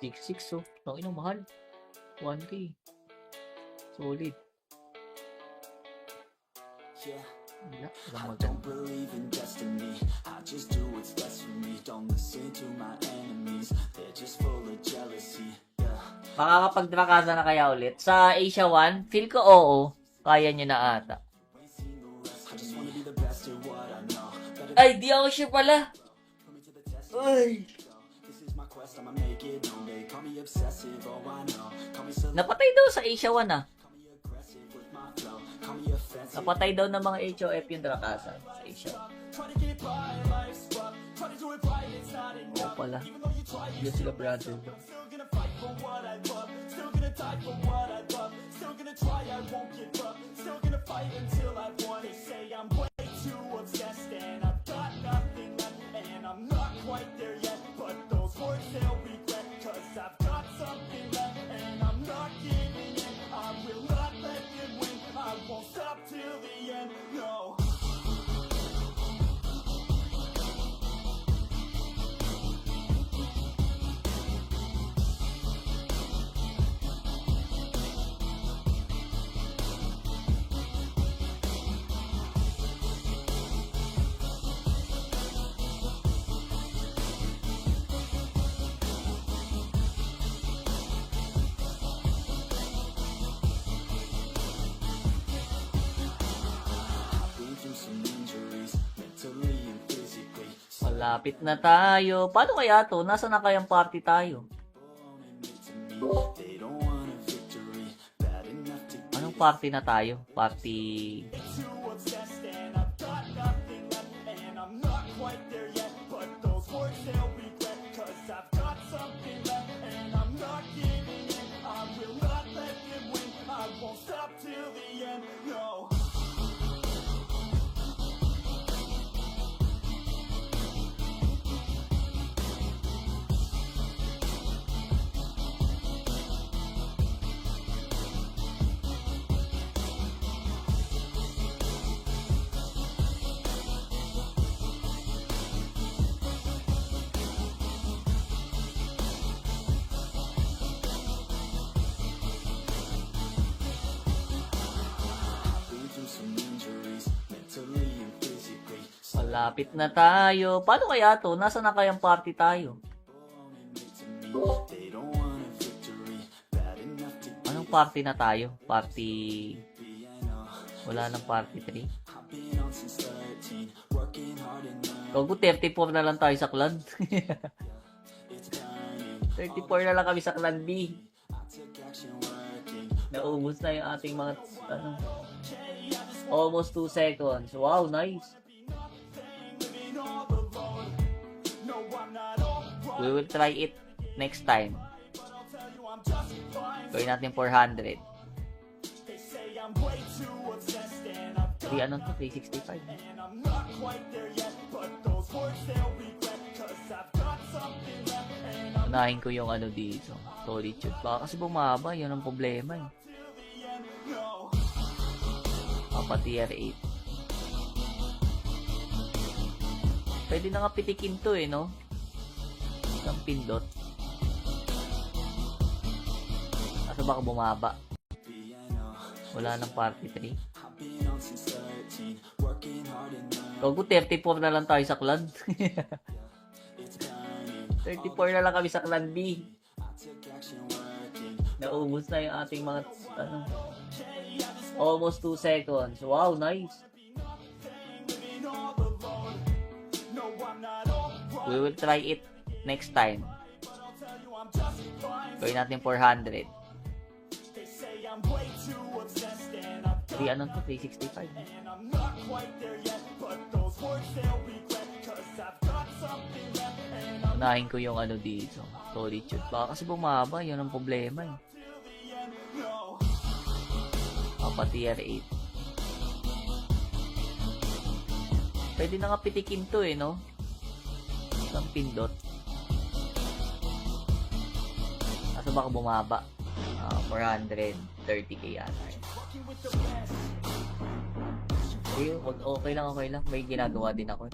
Speaker 1: 6-6 oh. Tangina, mahal. 1K. Solid.
Speaker 2: Yeah.
Speaker 1: Wala.
Speaker 2: I
Speaker 1: Walang maganda.
Speaker 2: don't believe in destiny. I just do what's best for me. Don't listen to my enemies. They're just full of jealousy. Yeah.
Speaker 1: Makakapagdrakasa na kaya ulit? Sa Asia 1, feel ko oo. Kaya nyo na ata.
Speaker 2: I just wanna be the best at what I know. Better
Speaker 1: Ay, di ako sure pala.
Speaker 2: put me to the test.
Speaker 1: Ay.
Speaker 2: This is my quest. I'ma make it known. They call me obsessive. Oh, I know. Call me select.
Speaker 1: Napatay daw sa Asia 1 ah.
Speaker 2: Call me aggressive with my flow. Call me offensive.
Speaker 1: Napatay daw ng mga HOF yung Drakasa sa Asia.
Speaker 2: Try to get by, life's rough. Try to do it right, it's not
Speaker 1: Oo
Speaker 2: enough.
Speaker 1: pala.
Speaker 2: Even though you try,
Speaker 1: Hindi sila brother.
Speaker 2: still gonna fight for what I love. Still gonna die for what I love. Still gonna try, I won't give up. Still gonna fight until I've won. They say I'm way too obsessed and I've got nothing left. And I'm not quite there yet, but those words they'll regret. Cause I've got something left and I'm not giving in. I will not let them win. I won't stop till the end, no. Been through some injuries, mentally and physically.
Speaker 1: Malapit na tayo. Paano kaya to? Nasa na kayang party tayo?
Speaker 2: Won't admit to me, they don't want a victory. Bad enough to get
Speaker 1: Anong party na tayo? Party...
Speaker 2: too obsessed and I've got nothing left. And I'm not quite there yet, but those words they'll regret. Cause I've got something left and I'm not giving in. I will not let them win. I won't stop till the end, no. Been through some injuries, mentally and physically.
Speaker 1: Malapit na tayo. Paano kaya to? Nasa na kayang party tayo?
Speaker 2: Won't admit to me, they don't want a victory. Bad enough to
Speaker 1: Anong party na tayo? Party...
Speaker 2: be, I know.
Speaker 1: Wala nang party 3.
Speaker 2: I've been on since 13, working hard and learning.
Speaker 1: Gogo, 34 na lang tayo sa clan.
Speaker 2: It's burning.
Speaker 1: 34 na lang kami sa clan B.
Speaker 2: I took action working.
Speaker 1: Naubos na yung ating mga... Ano, almost 2 seconds. Wow, nice.
Speaker 2: Living all alone. No, I'm not all
Speaker 1: We will try it next time.
Speaker 2: I'll tell you I'm just fine.
Speaker 1: Gawin natin 400.
Speaker 2: They say I'm way too obsessed and I've got
Speaker 1: 3 ano to? 365.
Speaker 2: and I'm not quite there yet, but those words they'll regret. Cause I've got something left and I'm
Speaker 1: Unahin ko yung ano dito. Solitude. Baka kasi bumaba. Yun ang problema eh.
Speaker 2: till the end, no.
Speaker 1: Papa tier 8. Pwede na nga pitikin to eh, no? Isang pindot. Kaso baka bumaba.
Speaker 2: Be, I know.
Speaker 1: Wala nang party 3.
Speaker 2: I've been on since 13, working hard and learning.
Speaker 1: Gogo, 34 na lang tayo sa clan.
Speaker 2: It's burning.
Speaker 1: 34 na lang kami sa clan B.
Speaker 2: I took action working.
Speaker 1: Naubos na yung ating mga, ano, almost 2 seconds. Wow, nice. We will try it next time. Gawin natin 400. Ano to? 365. Unahin ko yung ano dito. Solitude. Baka kasi bumaba. Yun ang problema eh. Papa tier 8. Pwede na nga pitikin to eh, no? Isang pindot. Kaso baka bumaba. 430k yata. Okay lang, okay lang. May ginagawa din ako.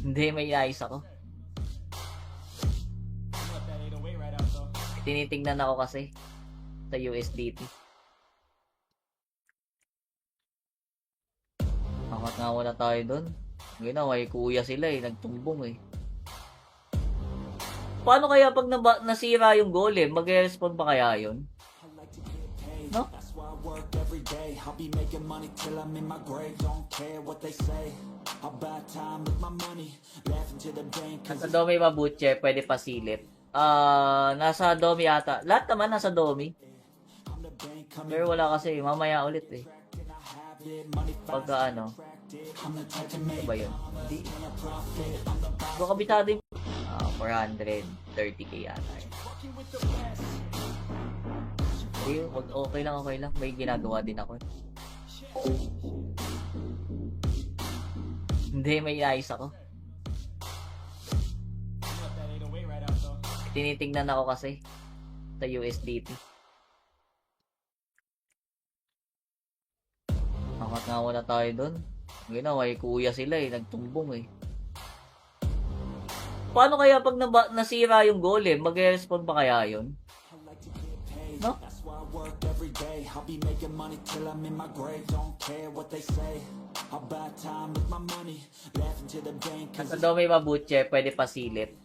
Speaker 1: Hindi, may ayos ako. Tinitingnan ako kasi sa USDT. Angat nga wala tayo doon. Ngayon na, may kuya sila eh. Nagtumbong eh. Paano kaya pag nasira yung golem? Mag-respond ba kaya yun? No? Nasa Domi Mabuche, pwede pasilip. Nasa Domi ata. Lahat naman nasa Domi. Pero wala kasi, mamaya ulit eh. Pagka ano. Ano ba yun? Hindi. Baka bitado yung 430k yata. Okay lang, okay lang. May ginagawa din ako. Hindi, may ayos ako. Tinitingnan ako kasi sa USDT. Angat nga wala tayo doon. Ngayon na, may kuya sila eh. Nagtumbong eh. Paano kaya pag nasira yung golem? Mag-respond ba kaya yun? No? Nasa Domi Mabuche, pwede pasilip.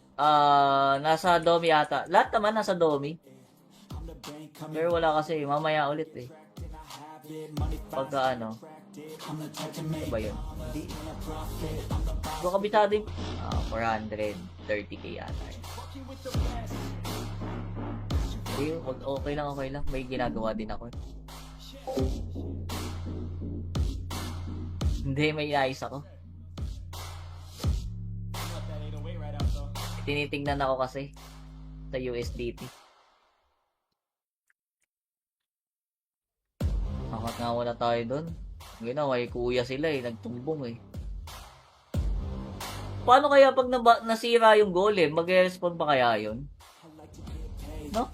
Speaker 1: Nasa Domi ata. Lahat naman nasa Domi. Pero wala kasi, mamaya ulit eh. Pagka ano. Ano ba yun? Hindi. Baka bitado yung 430k yata. Okay lang, okay lang. May ginagawa din ako. Hindi, may ayos ako. Tinitingnan ako kasi sa USDT. Angat nga wala tayo doon. Ngayon na, may kuya sila eh. Nagtumbong eh. Paano kaya pag nasira yung golem? Mag-respond ba kaya yun? No?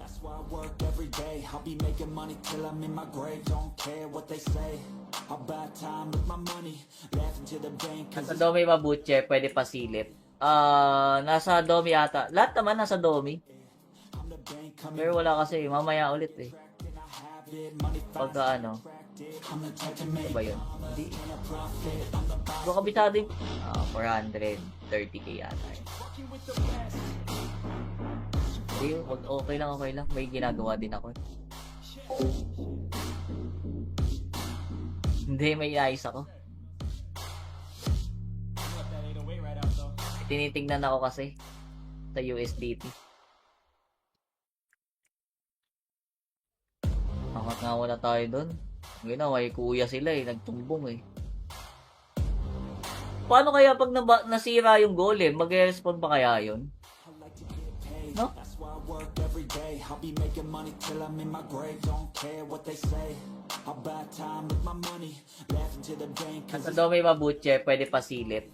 Speaker 1: Nasa Domi Mabuche, pwede pasilip. Nasa Domi ata. Lahat naman nasa Domi. Pero wala kasi, mamaya ulit eh. Pagka ano. Ano ba yun? Hindi. Baka bitado yung 430k yata. Okay lang, okay lang. May ginagawa din ako. Hindi, may ayos ako. Tinitingnan ako kasi sa USDT. Angat nga wala tayo doon. Ngayon na, may kuya sila eh. Nagtumbong eh. Paano kaya pag nasira yung golem? Mag-respond ba kaya yun? No? Nasa Domi Mabuche, pwede pasilip.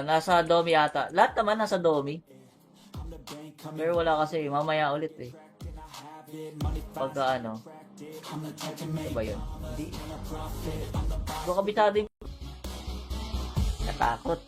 Speaker 1: Nasa Domi ata. Lahat naman nasa Domi. Pero wala kasi, mamaya ulit eh. Pagka ano. Ano ba yun? Hindi. Baka bitado yung natakot.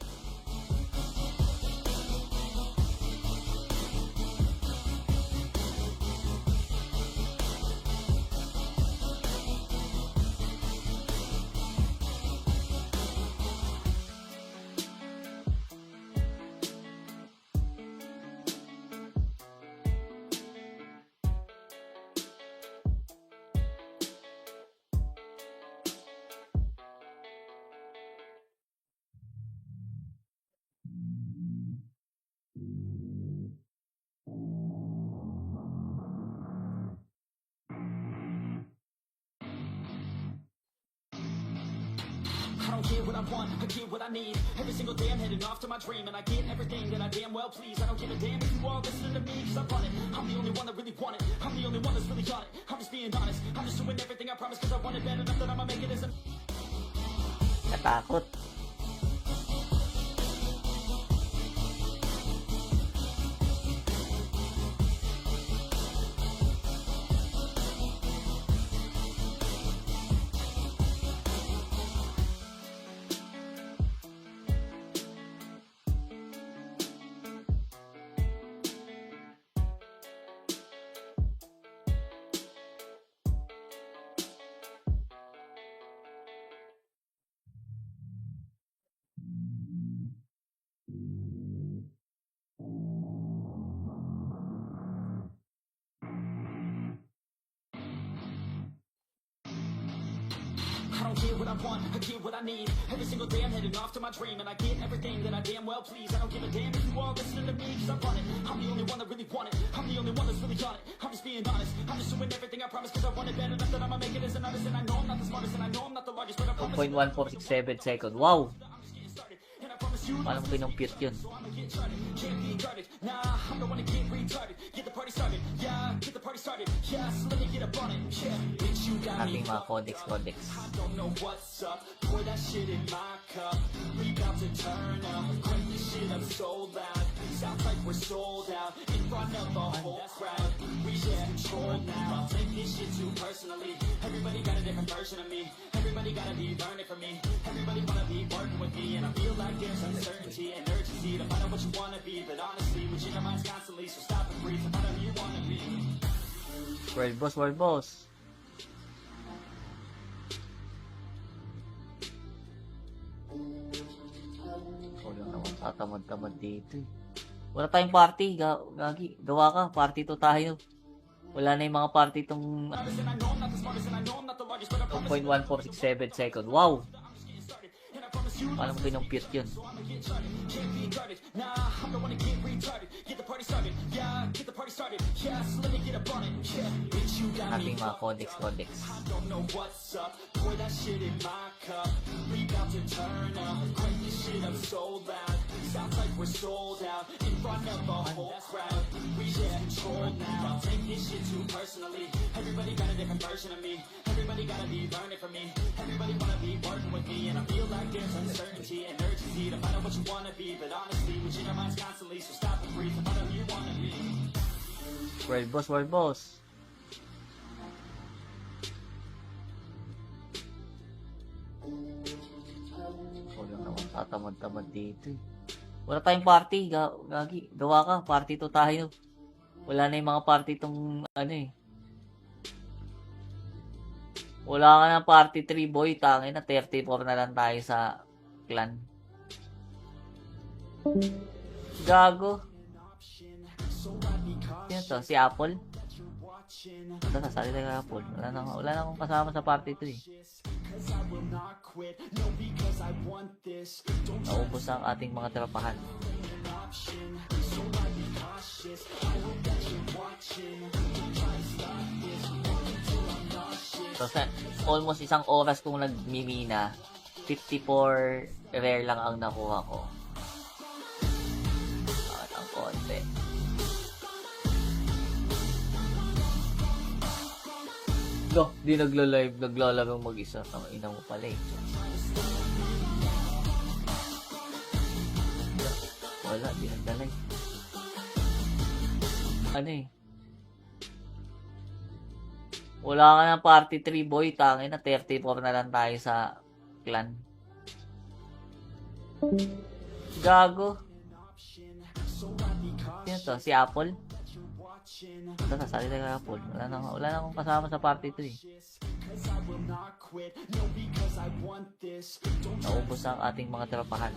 Speaker 2: don't get what I want, I get what I need. Every single day I'm heading off to my dream, and I get everything that I damn well please. I don't give a damn if you all listening to me, cause I run it. I'm the only one that really want it. I'm the only one that's really on it. I'm just being honest. I'm just doing everything I promise, cause I want it bad enough that I'ma make it as a...
Speaker 1: Natakot.
Speaker 2: I don't get what I want, I get what I need. Every single day I'm heading off to my dream, and I get everything that I damn well please. I don't give a damn if you all listening to me, cause I run it. I'm the only one that really want it. I'm the only one that's really on it. I'm just being honest. I'm just doing everything I promise, cause I want it bad enough that I'ma make it as an artist. And I know I'm not the smartest, and I know I'm not the largest, but I promise
Speaker 1: 1.1467 second. Wow!
Speaker 2: I'm just getting started. And I promise you,
Speaker 1: Paano pinumpute yun?
Speaker 2: so I'ma get charted. Can't be guarded. Nah, I'm the one to get retarded. Get the party started. Yeah, get the party started. Yeah, so let me get up on it. Yeah, bitch, you got me.
Speaker 1: Ating mga codex.
Speaker 2: I don't know what's up. Pour that shit in my cup. We about to turn up. Crank this shit up so loud. Sounds like we're sold out in front of the whole crowd. We get control now. I'll take this shit too personally. Everybody got a different version of me. Everybody gotta be learning from me. Everybody wanna be working with me, and I feel like there's uncertainty and urgency to find out what you wanna be. But honestly, we change our minds constantly, so stop and breathe and find out who you wanna be.
Speaker 1: World boss, world boss. Wala naman tatamad-tamad dito eh. Wala tayong party, gagi. Gawa ka, party to tayo. Wala na yung mga party tong
Speaker 2: Honest, and I know I'm not the smartest, and I know I'm not the largest, but I promise
Speaker 1: 1.1467 second. Wow!
Speaker 2: I'm just getting started. And I promise you,
Speaker 1: Paano pinumpute yun?
Speaker 2: so I'ma get charted. Can't be guarded. Nah, I'm the one to get retarded. Get the party started. Yeah, get the party started. Yeah, so let me get up on it. Yeah, bitch, you got me.
Speaker 1: Ating mga codex.
Speaker 2: I don't know what's up. Pour that shit in my cup. We about to turn up. Crank this shit up so loud. Sounds like we're sold out in front of the whole crowd. We get control now. I'll take this shit too personally. Everybody got a different version of me. Everybody gotta be learning from me. Everybody wanna be working with me, and I feel like there's uncertainty and urgency to find out what you wanna be. But honestly, we change our minds constantly, so stop and breathe and find out who you wanna be.
Speaker 1: World boss, world boss. Wala naman tatamad-tamad dito eh. Wala tayong party, gagi. Gawa ka, party to tayo. Wala na yung mga party tong ano eh. Wala ka ng party 3 boy, tangin na 34 na lang tayo sa clan. Gago. Sino to? Si Apple? Ito, nasali na Apple. Wala na akong kasama sa party 3 eh. Naubos ang ating mga trapahan. So, sa almost isang oras kong nagmimina, 54 rare lang ang nakuha ko. At ang konti. No, di naglo-live, naglalaro mag-isa. Ang ina mo pala eh. Wala, di nagla-live. Ano eh? Wala ka ng party 3 boy, tangin na 34 na lang tayo sa clan. Gago. Sino to? Si Apple? Ito, nasali na Apple. Wala na akong kasama sa party 3 eh. Naubos ang ating mga trapahan.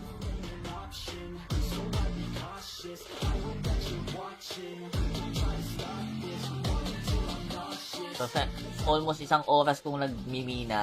Speaker 1: So, sa almost isang oras kong nagmimina,